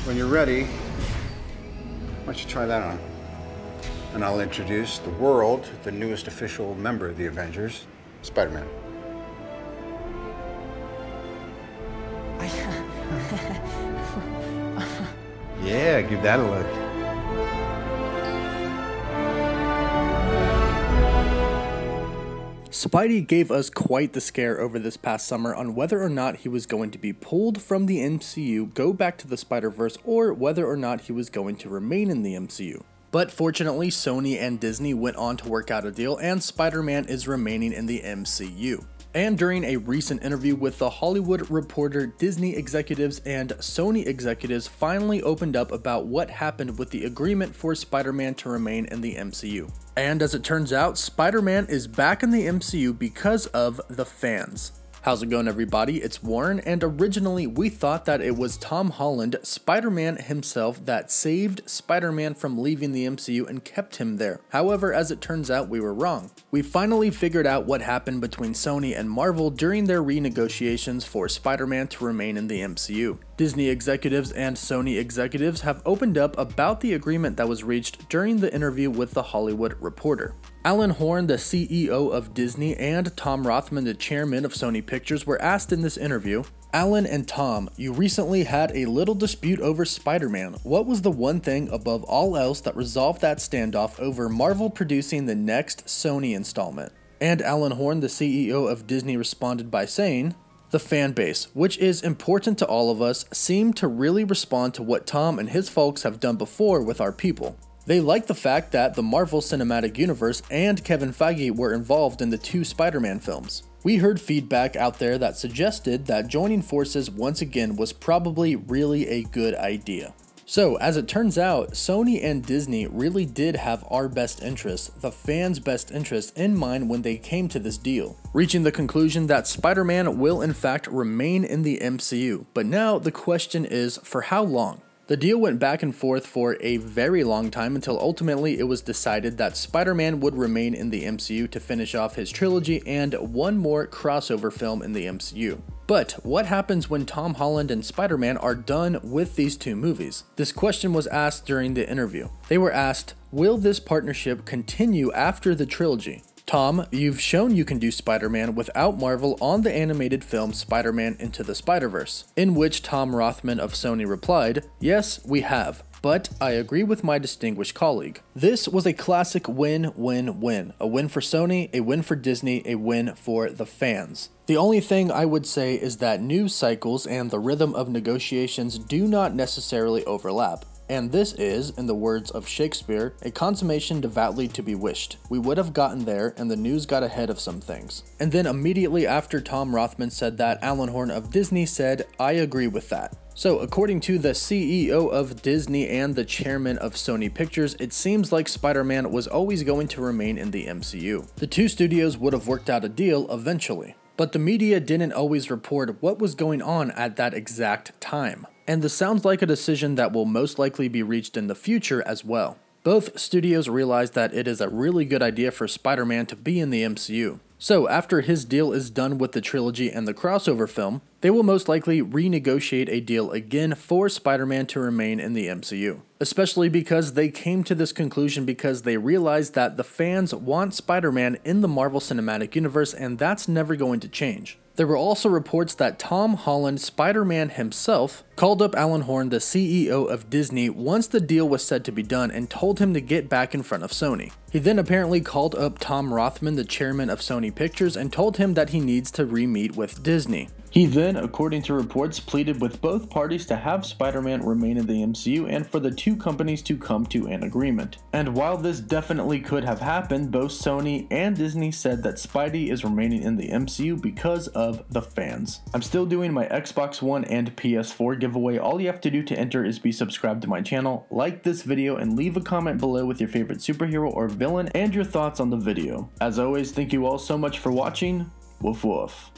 When you're ready, why don't you try that on? And I'll introduce the world, the newest official member of the Avengers, Spider-Man. Yeah, give that a look. Spidey gave us quite the scare over this past summer on whether or not he was going to be pulled from the MCU, go back to the Spider-Verse, or whether or not he was going to remain in the MCU. But fortunately, Sony and Disney went on to work out a deal, and Spider-Man is remaining in the MCU. And during a recent interview with The Hollywood Reporter, Disney executives and Sony executives finally opened up about what happened with the agreement for Spider-Man to remain in the MCU. And as it turns out, Spider-Man is back in the MCU because of the fans. How's it going, everybody? It's Warren, and originally we thought that it was Tom Holland, Spider-Man himself, that saved Spider-Man from leaving the MCU and kept him there. However, as it turns out, we were wrong. We finally figured out what happened between Sony and Marvel during their renegotiations for Spider-Man to remain in the MCU. Disney executives and Sony executives have opened up about the agreement that was reached during the interview with The Hollywood Reporter. Alan Horn, the CEO of Disney, and Tom Rothman, the chairman of Sony Pictures, were asked in this interview, "Alan and Tom, you recently had a little dispute over Spider-Man. What was the one thing above all else that resolved that standoff over Marvel producing the next Sony installment?" And Alan Horn, the CEO of Disney, responded by saying, "The fan base, which is important to all of us, seemed to really respond to what Tom and his folks have done before with our people. They like the fact that the Marvel Cinematic Universe and Kevin Feige were involved in the 2 Spider-Man films. We heard feedback out there that suggested that joining forces once again was probably really a good idea." So, as it turns out, Sony and Disney really did have our best interests, the fans' best interests, in mind when they came to this deal, reaching the conclusion that Spider-Man will in fact remain in the MCU. But now the question is, for how long? The deal went back and forth for a very long time until ultimately it was decided that Spider-Man would remain in the MCU to finish off his trilogy and one more crossover film in the MCU. But what happens when Tom Holland and Spider-Man are done with these 2 movies? This question was asked during the interview. They were asked, will this partnership continue after the trilogy? Tom, you've shown you can do Spider-Man without Marvel on the animated film Spider-Man Into the Spider-Verse, in which Tom Rothman of Sony replied, "Yes, we have. But I agree with my distinguished colleague. This was a classic win-win-win. A win for Sony, a win for Disney, a win for the fans. The only thing I would say is that news cycles and the rhythm of negotiations do not necessarily overlap. And this is, in the words of Shakespeare, a consummation devoutly to be wished. We would have gotten there, and the news got ahead of some things." And then immediately after Tom Rothman said that, Alan Horn of Disney said, "I agree with that." So according to the CEO of Disney and the chairman of Sony Pictures, it seems like Spider-Man was always going to remain in the MCU. The 2 studios would have worked out a deal eventually. But the media didn't always report what was going on at that exact time. And this sounds like a decision that will most likely be reached in the future as well. Both studios realized that it is a really good idea for Spider-Man to be in the MCU. So after his deal is done with the trilogy and the crossover film, they will most likely renegotiate a deal again for Spider-Man to remain in the MCU. Especially because they came to this conclusion because they realized that the fans want Spider-Man in the Marvel Cinematic Universe, and that's never going to change. There were also reports that Tom Holland, Spider-Man himself, called up Alan Horn, the CEO of Disney, once the deal was said to be done and told him to get back in front of Sony. He then apparently called up Tom Rothman, the chairman of Sony Pictures, and told him that he needs to re-meet with Disney. He then, according to reports, pleaded with both parties to have Spider-Man remain in the MCU and for the 2 companies to come to an agreement. And while this definitely could have happened, both Sony and Disney said that Spidey is remaining in the MCU because of the fans. I'm still doing my Xbox One and PS4 giveaway. All you have to do to enter is be subscribed to my channel, like this video, and leave a comment below with your favorite superhero or villain and your thoughts on the video. As always, thank you all so much for watching. Woof woof.